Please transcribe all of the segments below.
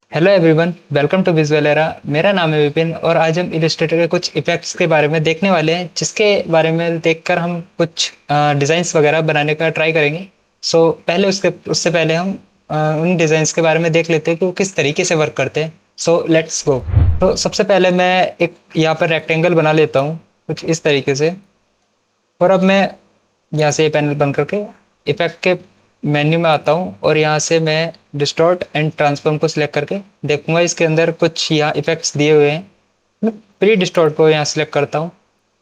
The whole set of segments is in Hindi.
Hello everyone, welcome to Visual Era. मेरा नाम है विपिन और आज हम इलस्ट्रेटर के कुछ इफेक्ट्स के बारे में देखने वाले हैं, जिसके बारे में देखकर हम कुछ डिज़ाइंस वगैरह बनाने का ट्राई करेंगे। पहले उससे पहले हम उन डिज़ाइंस के बारे में देख लेते हैं कि वो किस तरीके से वर्क करते हैं। Let's go. तो सबसे पहले मैं एक यहाँ पर रेक्टेंगल बना लेता हूँ कुछ इस तरीके से। और अब मैं यहाँ से ये पैनल बंद करके इफेक्ट के मेन्यू में आता हूँ और यहाँ से मैं डिस्टॉर्ट एंड ट्रांसफॉर्म को सिलेक्ट करके देखूंगा इसके अंदर कुछ यहाँ इफेक्ट्स दिए हुए हैं। मैं प्री डिस्टॉर्ट को यहाँ सिलेक्ट करता हूँ।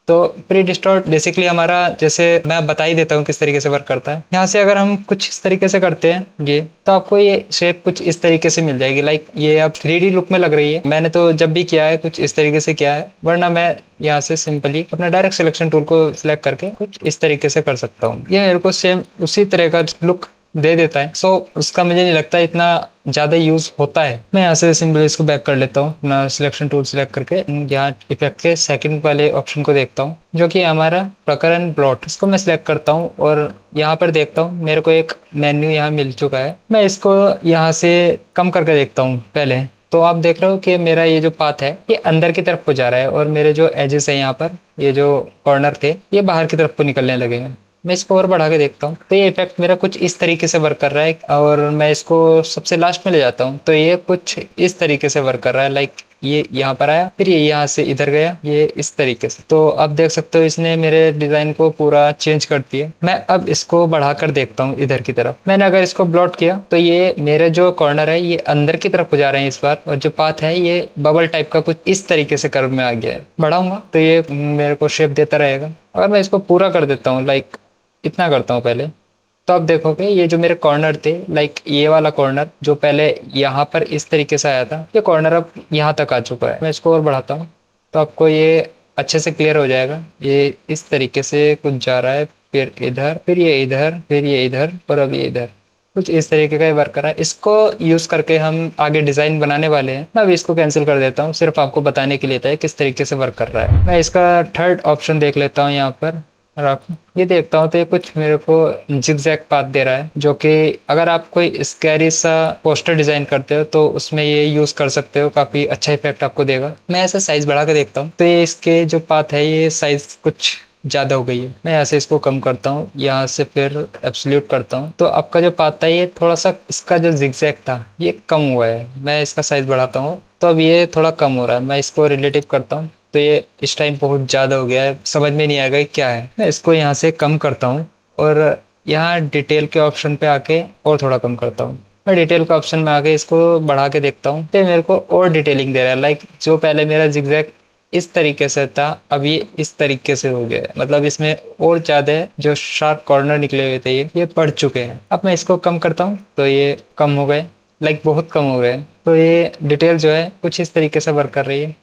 तो प्री डिस्टॉर्ट बेसिकली हमारा, जैसे मैं बता ही देता हूँ किस तरीके से वर्क करता है। यहाँ से अगर हम कुछ इस तरीके से करते हैं ये, तो आपको ये शेप कुछ इस तरीके से मिल जाएगी। लाइक ये अब 3D लुक में लग रही है। मैंने तो जब भी किया है कुछ इस तरीके से किया है, वरना मैं यहाँ से सिंपली अपना डायरेक्ट सिलेक्शन टूल को सिलेक्ट करके कुछ इस तरीके से कर सकता हूँ। ये मेरे को सेम उसी तरह का लुक दे देता है। उसका मुझे नहीं लगता इतना ज़्यादा यूज़ होता है। मैं यहाँ से सिंपली इसको बैक कर लेता हूँ, अपना सिलेक्शन टूल सिलेक्ट करके यहाँ इफेक्ट के सेकंड वाले ऑप्शन को देखता हूँ, जो कि हमारा प्रकरण प्लॉट। इसको मैं सिलेक्ट करता हूँ और यहाँ पर देखता हूँ मेरे को एक मेन्यू यहाँ मिल चुका है। मैं इसको यहाँ से कम करके देखता हूँ पहले। तो आप देख रहे हो कि मेरा ये जो पाथ है ये अंदर की तरफ को जा रहा है और मेरे जो एजेस है यहाँ पर, ये जो कॉर्नर थे, ये बाहर की तरफ को निकलने लगे हैं। मैं इसको और बढ़ा के देखता हूँ तो ये इफेक्ट मेरा कुछ इस तरीके से वर्क कर रहा है। और मैं इसको सबसे लास्ट में ले जाता हूँ तो ये कुछ इस तरीके से वर्क कर रहा है। लाइक ये यहाँ पर आया, फिर ये यहाँ से इधर गया, ये इस तरीके से। तो आप देख सकते हो इसने मेरे डिजाइन को पूरा चेंज कर दिया। मैं अब इसको बढ़ाकर देखता हूँ इधर की तरफ। मैंने अगर इसको ब्लॉट किया तो ये मेरे जो कॉर्नर है ये अंदर की तरफ हो जा रहे हैं इस बार, और जो पाथ है ये बबल टाइप का कुछ इस तरीके से कर्व में आ गया है। बढ़ाऊंगा तो ये मेरे को शेप देता रहेगा। अगर मैं इसको पूरा कर देता हूँ, लाइक इतना करता हूँ पहले, तो आप देखोगे ये जो मेरे कॉर्नर थे, लाइक ये वाला कॉर्नर जो पहले यहाँ पर इस तरीके से आया था, ये कॉर्नर अब यहाँ तक आ चुका है। मैं इसको और बढ़ाता हूँ तो आपको ये अच्छे से क्लियर हो जाएगा। ये इस तरीके से कुछ जा रहा है, फिर इधर, फिर ये इधर, फिर ये इधर, और अब ये इधर। कुछ इस तरीके का वर्क कर रहा है। इसको यूज करके हम आगे डिजाइन बनाने वाले हैं। मैं अभी इसको कैंसिल कर देता हूँ, सिर्फ आपको बताने के लिए था किस तरीके से वर्क कर रहा है। मैं इसका थर्ड ऑप्शन देख लेता हूँ यहाँ पर, और आप ये देखता हूँ तो ये कुछ मेरे को जिगजैग पाथ दे रहा है, जो कि अगर आप कोई स्कैरी सा पोस्टर डिजाइन करते हो तो उसमें ये यूज कर सकते हो। काफी अच्छा इफेक्ट आपको देगा। मैं ऐसा साइज बढ़ा के देखता हूँ तो ये इसके जो पाथ है ये साइज कुछ ज्यादा हो गई है। मैं यहाँ से इसको कम करता हूँ, यहाँ से फिर एब्सोल्यूट करता हूँ, तो आपका जो पाथ था ये थोड़ा सा, इसका जो जिगजैग था ये कम हुआ है। मैं इसका साइज बढ़ाता हूँ तो अब ये थोड़ा कम हो रहा है। मैं इसको रिलेटिव करता हूँ तो ये इस टाइम बहुत ज़्यादा हो गया है, समझ में नहीं आएगा क्या है। मैं इसको यहाँ से कम करता हूँ और यहाँ डिटेल के ऑप्शन पे आके और थोड़ा कम करता हूँ। मैं डिटेल के ऑप्शन में आके इसको बढ़ा के देखता हूँ तो मेरे को और डिटेलिंग दे रहा है। लाइक जो पहले मेरा जिगजैग इस तरीके से था, अब ये इस तरीके से हो गया है। मतलब इसमें और ज़्यादा जो शार्प कॉर्नर निकले हुए थे ये पड़ चुके हैं। अब मैं इसको कम करता हूँ तो ये कम हो गए, लाइक बहुत कम हो गए। तो ये डिटेल जो है कुछ इस तरीके से वर्क कर रही है।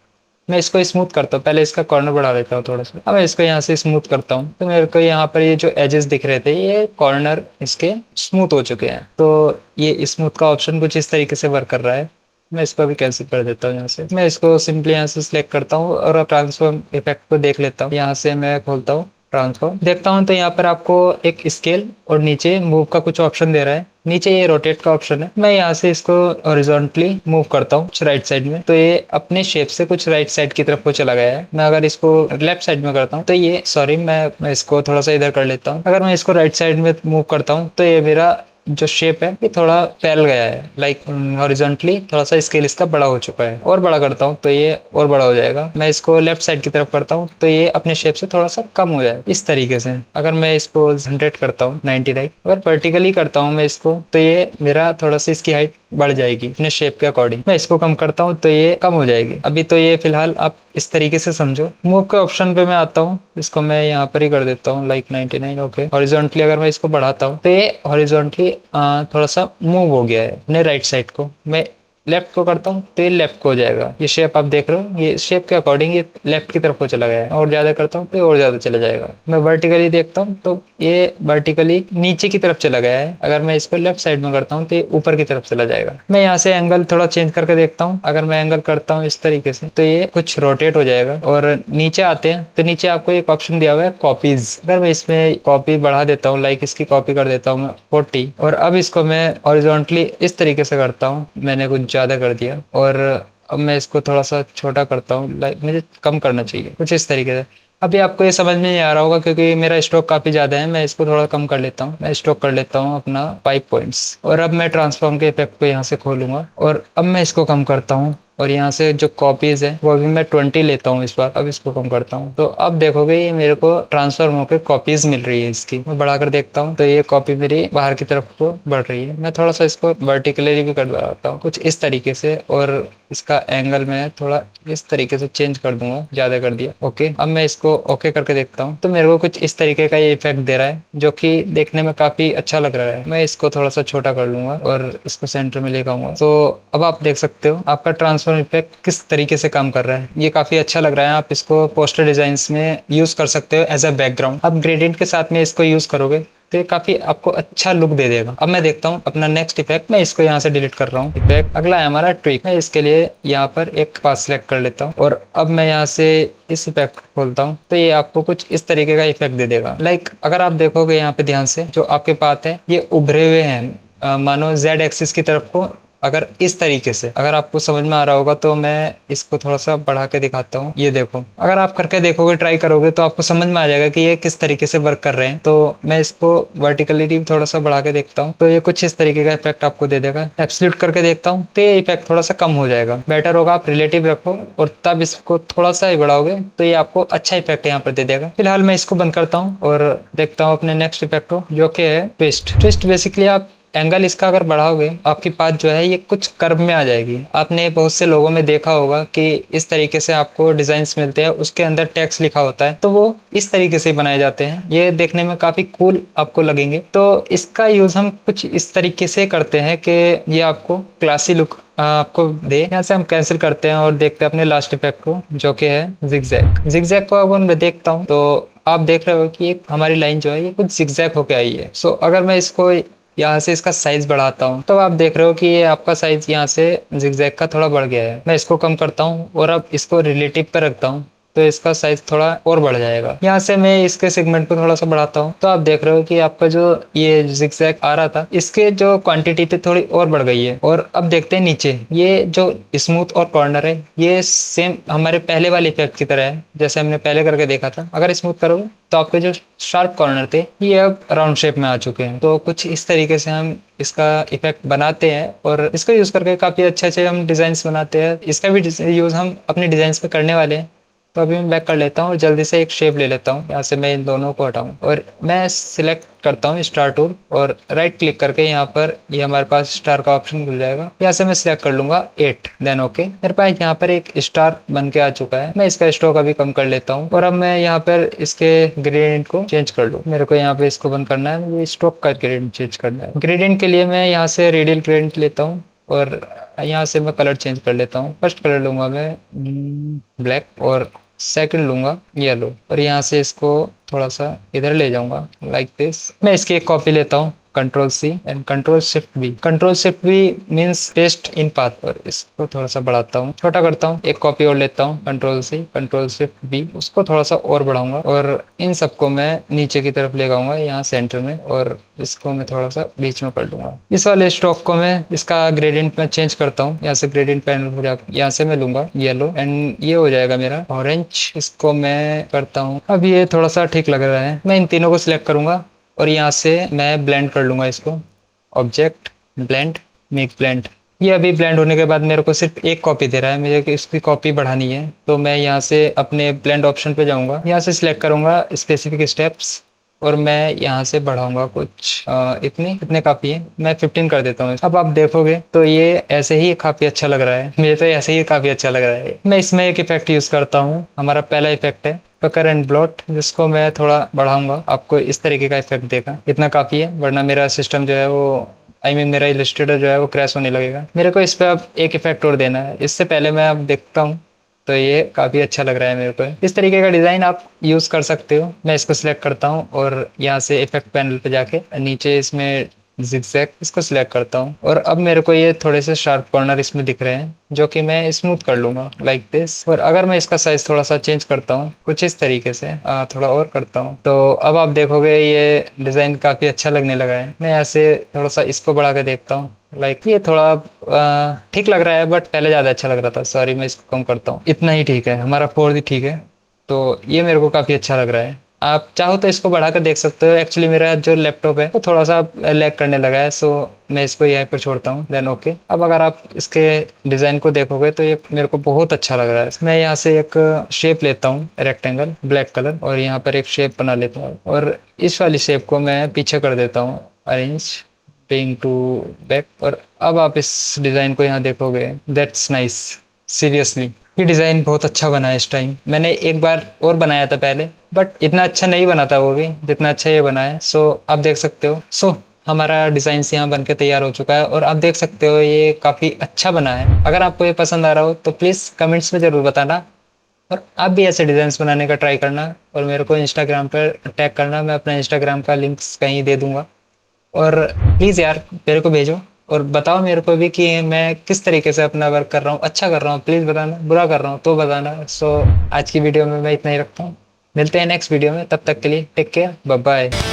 मैं इसको स्मूथ करता हूँ, पहले इसका कॉर्नर बढ़ा देता हूँ थोड़ा सा। अब मैं इसको यहाँ से स्मूथ करता हूँ तो मेरे को यहाँ पर ये जो एजेस दिख रहे थे ये कॉर्नर इसके स्मूथ हो चुके हैं। तो ये स्मूथ का ऑप्शन कुछ इस तरीके से वर्क कर रहा है। मैं इसको भी कैंसिल कर देता हूँ यहाँ से। मैं इसको सिंपली यहाँ से सिलेक्ट करता हूँ और अब ट्रांसफॉर्म इफेक्ट को देख लेता हूँ। यहाँ से मैं खोलता हूँ ट्रांसफॉर्म, देखता हूँ तो यहाँ पर आपको एक स्केल और नीचे मूव का कुछ ऑप्शन दे रहा है। नीचे ये रोटेट का ऑप्शन है। मैं यहाँ से इसको हॉरिजॉन्टली मूव करता हूँ कुछ राइट साइड में, तो ये अपने शेप से कुछ राइट साइड की तरफ को चला गया है। मैं अगर इसको लेफ्ट साइड में करता हूँ तो ये, सॉरी, मैं इसको थोड़ा सा इधर कर लेता हूँ। अगर मैं इसको राइट साइड में मूव करता हूँ तो ये मेरा जो शेप है ये थोड़ा फैल गया है। लाइक हॉरिजॉन्टली थोड़ा सा स्केल इसका बड़ा हो चुका है। और बड़ा करता हूँ तो ये और बड़ा हो जाएगा। मैं इसको लेफ्ट साइड की तरफ करता हूँ तो ये अपने शेप से थोड़ा सा कम हो जाए इस तरीके से। अगर मैं इसको 100 करता हूँ, 90 राइट, अगर वर्टिकली करता हूँ मैं इसको तो ये मेरा थोड़ा सा इसकी हाइट बढ़ जाएगी अपने शेप के अकॉर्डिंग। मैं इसको कम करता हूँ तो ये कम हो जाएगी। अभी तो ये फिलहाल आप इस तरीके से समझो। मूव के ऑप्शन पे मैं आता हूँ, इसको मैं यहाँ पर ही कर देता हूँ लाइक 99। ओके, हॉरिजॉन्टली अगर मैं इसको बढ़ाता हूँ तो ये हॉरिजॉन्टली थोड़ा सा मूव हो गया है अपने राइट साइड को। मैं लेफ्ट को करता हूँ तो ये लेफ्ट को हो जाएगा। ये शेप आप देख रहे हो, ये शेप के अकॉर्डिंग ये लेफ्ट की तरफ को चला गया है। और ज्यादा करता हूँ तो ये और ज्यादा चला जाएगा। मैं वर्टिकली देखता हूँ तो ये वर्टिकली नीचे की तरफ चला गया है। अगर मैं इसको लेफ्ट साइड में करता हूँ तो ये ऊपर की तरफ चला जाएगा। मैं यहाँ से एंगल थोड़ा चेंज करके देखता हूँ। अगर मैं एंगल करता हूँ इस तरीके से तो ये कुछ रोटेट हो जाएगा। और नीचे आते हैं तो नीचे आपको एक ऑप्शन दिया हुआ है कॉपीज। अगर मैं इसमें कॉपी बढ़ा देता हूँ, लाइक इसकी कॉपी कर देता हूँ मैं 40, और अब इसको मैं हॉरिजॉन्टली इस तरीके से करता हूँ। मैंने कुछ ज़्यादा कर दिया और अब मैं इसको थोड़ा सा छोटा करता हूँ, लाइक मुझे कम करना चाहिए कुछ इस तरीके से। अभी आपको ये समझ में नहीं आ रहा होगा क्योंकि मेरा स्ट्रोक काफ़ी ज़्यादा है, मैं इसको थोड़ा कम कर लेता हूँ। मैं स्ट्रोक कर लेता हूँ अपना 5 पॉइंट्स और अब मैं ट्रांसफॉर्म के इफेक्ट को यहाँ से खोलूंगा और अब मैं इसको कम करता हूँ और यहाँ से जो कॉपीज है वो भी मैं 20 लेता हूँ इस बार। अब इसको कम करता हूँ तो अब देखोगे ये मेरे को ट्रांसफॉर्म होकर कॉपीज मिल रही है इसकी। मैं बढ़ाकर देखता हूँ तो ये कॉपी मेरी बाहर की तरफ को बढ़ रही है। मैं थोड़ा सा इसको वर्टिकली भी कर देता हूँ कुछ इस तरीके से और इसका एंगल मैं थोड़ा इस तरीके से चेंज कर दूंगा, ज्यादा कर दिया। ओके, अब मैं इसको ओके करके देखता हूँ तो मेरे को कुछ इस तरीके का ये इफेक्ट दे रहा है जो कि देखने में काफी अच्छा लग रहा है। मैं इसको थोड़ा सा छोटा कर लूंगा और इसको सेंटर में लेकर आऊंगा। तो अब आप देख सकते हो आपका ट्रांसफॉर्म इफेक्ट किस तरीके से काम कर रहा है। ये काफी अच्छा लग रहा है। आप इसको पोस्टर डिजाइन में यूज कर सकते हो एज अ बैकग्राउंड। आप ग्रेडियंट के साथ में इसको यूज करोगे तो ये काफी आपको अच्छा लुक दे देगा। अब मैं देखता हूँ अपना नेक्स्ट इफेक्ट। मैं इसको यहाँ से डिलीट कर रहा हूँ। इफेक्ट अगला है हमारा ट्विक। मैं इसके लिए यहाँ पर एक पाथ सिलेक्ट कर लेता हूँ और अब मैं यहाँ से इस इफेक्ट को खोलता हूँ तो ये आपको कुछ इस तरीके का इफेक्ट दे देगा। लाइक अगर आप देखोगे यहाँ पे ध्यान से जो आपके पाथ है ये उभरे हुए हैं, मानो जेड एक्सिस की तरफ को। अगर इस तरीके से अगर आपको समझ में आ रहा होगा तो मैं इसको थोड़ा सा बढ़ा के दिखाता हूँ। ये देखो, अगर आप करके देखोगे, ट्राई करोगे तो आपको समझ में आ जाएगा कि ये किस तरीके से वर्क कर रहे हैं। तो मैं इसको वर्टिकलिटी थोड़ा सा बढ़ा के देखता हूँ तो ये कुछ इस तरीके का इफेक्ट आपको दे देगा। एब्सोल्यूट करके देखता हूँ तो ये इफेक्ट थोड़ा सा कम हो जाएगा। बेटर होगा आप रिलेटिव रखो और तब इसको थोड़ा सा ही बढ़ाओगे तो ये आपको अच्छा इफेक्ट यहाँ पर दे देगा। फिलहाल मैं इसको बंद करता हूँ और देखता हूँ अपने नेक्स्ट इफेक्ट को जो कि है ट्विस्ट। ट्विस्ट बेसिकली आप एंगल इसका अगर बढ़ाओगे आपकी पाथ जो है ये कुछ कर्व में आ जाएगी। आपने बहुत से लोगों में देखा होगा कि इस तरीके से आपको डिजाइन्स मिलते हैं, उसके अंदर टेक्स्ट लिखा होता है तो वो इस तरीके से बनाए जाते हैं। ये देखने में काफी कूल आपको लगेंगे। तो इसका यूज हम कुछ इस तरीके से करते हैं कि ये आपको क्लासी लुक आपको दे। यहाँ से हम कैंसिल करते हैं और देखते हैं अपने लास्ट इफेक्ट को जो कि है जिगजैग। जिगजैग को अगर मैं देखता हूँ तो आप देख रहे हो कि एक हमारी लाइन जो है ये कुछ जिगजैग होके आई है। सो अगर मैं इसको यहाँ से इसका साइज बढ़ाता हूँ तो आप देख रहे हो कि ये आपका साइज यहाँ से जिगजैग का थोड़ा बढ़ गया है। मैं इसको कम करता हूँ और अब इसको रिलेटिव पे रखता हूँ तो इसका साइज थोड़ा और बढ़ जाएगा। यहाँ से मैं इसके सेगमेंट को थोड़ा सा बढ़ाता हूँ तो आप देख रहे हो कि आपका जो ये जिगजैग आ रहा था इसके जो क्वांटिटी थी थोड़ी और बढ़ गई है। और अब देखते हैं नीचे ये जो स्मूथ और कॉर्नर है ये सेम हमारे पहले वाले इफेक्ट की तरह है जैसे हमने पहले करके देखा था। अगर स्मूथ करोगे तो आपके जो शार्प कॉर्नर थे ये अब राउंड शेप में आ चुके हैं। तो कुछ इस तरीके से हम इसका इफेक्ट बनाते हैं और इसका यूज करके काफी अच्छे अच्छे हम डिजाइन बनाते हैं। इसका भी यूज हम अपने डिजाइन पे करने वाले हैं। तो अभी मैं बैक कर लेता हूँ और जल्दी से एक शेप ले लेता हूँ। यहाँ से मैं इन दोनों को हटाऊँ और मैं सिलेक्ट करता हूँ स्टार टूल और राइट क्लिक करके यहाँ पर ये हमारे पास स्टार का ऑप्शन मिल जाएगा। यहाँ से मैं सिलेक्ट कर लूंगा 8 देन ओके। मेरे पास यहाँ पर एक स्टार बन के आ चुका है। मैं इसका स्ट्रोक अभी कम कर लेता हूँ और अब मैं यहाँ पर इसके ग्रेडियंट को चेंज कर लूँ। मेरे को यहाँ पे इसको बंद करना है, मुझे स्ट्रोक का ग्रेडियंट चेंज करना है। ग्रेडियंट के लिए मैं यहाँ से रेडियल ग्रेडियंट लेता हूँ और यहाँ से मैं कलर चेंज कर लेता हूँ। फर्स्ट कलर लूंगा मैं ब्लैक और सेकंड लूंगा येलो और यहाँ से इसको थोड़ा सा इधर ले जाऊंगा लाइक दिस। मैं इसकी एक कॉपी लेता हूँ control C and control shift B. Control shift B means paste in path और इसको थोड़ा सा बढ़ाता हूँ, छोटा करता हूँ। एक कॉपी और लेता हूँ control C control shift B, उसको थोड़ा सा और बढ़ाऊंगा और इन सबको मैं नीचे की तरफ ले आऊंगा यहाँ सेंटर में और इसको मैं थोड़ा सा बीच में कर लूंगा। इस वाले स्ट्रोक को मैं इसका ग्रेडियंट में चेंज करता हूँ। यहाँ से ग्रेडियंट पैनल हो जाएगा, यहाँ से मैं लूंगा येलो एंड ये हो जाएगा मेरा ऑरेंज। इसको मैं करता हूँ, अब ये थोड़ा सा ठीक लग रहा है। मैं इन तीनों को सिलेक्ट करूंगा और यहाँ से मैं ब्लेंड कर लूंगा इसको। Object blend make blend. ये अभी ब्लेंड होने के बाद मेरे को सिर्फ एक कॉपी दे रहा है, मुझे इसकी कॉपी बढ़ानी है। तो मैं यहाँ से अपने ब्लेंड ऑप्शन पे जाऊंगा, यहाँ से सिलेक्ट करूंगा स्पेसिफिक स्टेप्स और मैं यहाँ से बढ़ाऊंगा कुछ इतने काफी है। मैं 15 कर देता हूँ। अब आप देखोगे तो ये ऐसे ही काफी अच्छा लग रहा है, मुझे तो ऐसे ही काफी अच्छा लग रहा है। मैं इसमें एक इफेक्ट यूज करता हूँ, हमारा पहला इफेक्ट है पकर एंड ब्लॉट, जिसको मैं थोड़ा बढ़ाऊंगा। आपको इस तरीके का इफेक्ट देगा, इतना काफी है वरना मेरा सिस्टम जो है वो मेरा इलस्ट्रेटर जो है वो क्रैश होने लगेगा। मेरे को इस पे अब एक इफेक्ट और देना है। इससे पहले मैं अब देखता हूँ तो ये काफी अच्छा लग रहा है मेरे को। इस तरीके का डिजाइन आप यूज कर सकते हो। मैं इसको सिलेक्ट करता हूँ और यहाँ से इफेक्ट पैनल पे जाके नीचे इसमें जिगजैग इसको सिलेक्ट करता हूँ और अब मेरे को ये थोड़े से शार्प कॉर्नर इसमें दिख रहे हैं जो कि मैं स्मूथ कर लूंगा लाइक दिस। और अगर मैं इसका साइज थोड़ा सा चेंज करता हूँ कुछ इस तरीके से थोड़ा और करता हूँ तो अब आप देखोगे ये डिजाइन काफी अच्छा लगने लगा है। मैं ऐसे थोड़ा सा इसको बढ़ा के देखता हूँ, लाइक ये थोड़ा ठीक लग रहा है, बट पहले ज़्यादा अच्छा लग रहा था। सॉरी, मैं इसको कम करता हूँ। इतना ही ठीक है, हमारा 4 ही ठीक है। तो ये मेरे को काफ़ी अच्छा लग रहा है। आप चाहो तो इसको बढ़ा कर देख सकते हो। एक्चुअली मेरा जो लैपटॉप है वो थोड़ा सा लैग करने लगा है, सो मैं इसको यहीं पर छोड़ता हूँ। Then okay. अब अगर आप इसके डिज़ाइन को देखोगे तो ये मेरे को बहुत अच्छा लग रहा है। मैं यहाँ से एक शेप लेता हूँ, रेक्टेंगल ब्लैक कलर, और यहाँ पर एक शेप बना लेता हूँ, और इस वाली शेप को मैं पीछे कर देता हूँ, अरेंज बेइंग टू बैक। और अब आप इस डिज़ाइन को यहाँ देखोगे, दैट्स नाइस। सीरियसली ये डिज़ाइन बहुत अच्छा बना है। इस टाइम मैंने एक बार और बनाया था पहले, बट इतना अच्छा नहीं बना था वो भी जितना अच्छा ये बना है। सो आप देख सकते हो। सो हमारा डिज़ाइन यहाँ बन के तैयार हो चुका है, और आप देख सकते हो ये काफ़ी अच्छा बना है। अगर आपको ये पसंद आ रहा हो तो प्लीज़ कमेंट्स में ज़रूर बताना, और आप भी ऐसे डिज़ाइंस बनाने का ट्राई करना, और मेरे को इंस्टाग्राम पर टैग करना। मैं अपना इंस्टाग्राम का लिंक्स कहीं दे दूंगा। और प्लीज़ यार मेरे को भेजो, और बताओ मेरे को भी कि मैं किस तरीके से अपना वर्क कर रहा हूँ। अच्छा कर रहा हूँ प्लीज़ बताना, बुरा कर रहा हूँ तो बताना। सो आज की वीडियो में मैं इतना ही रखता हूँ। मिलते हैं नेक्स्ट वीडियो में, तब तक के लिए टेक केयर, बाय बाय।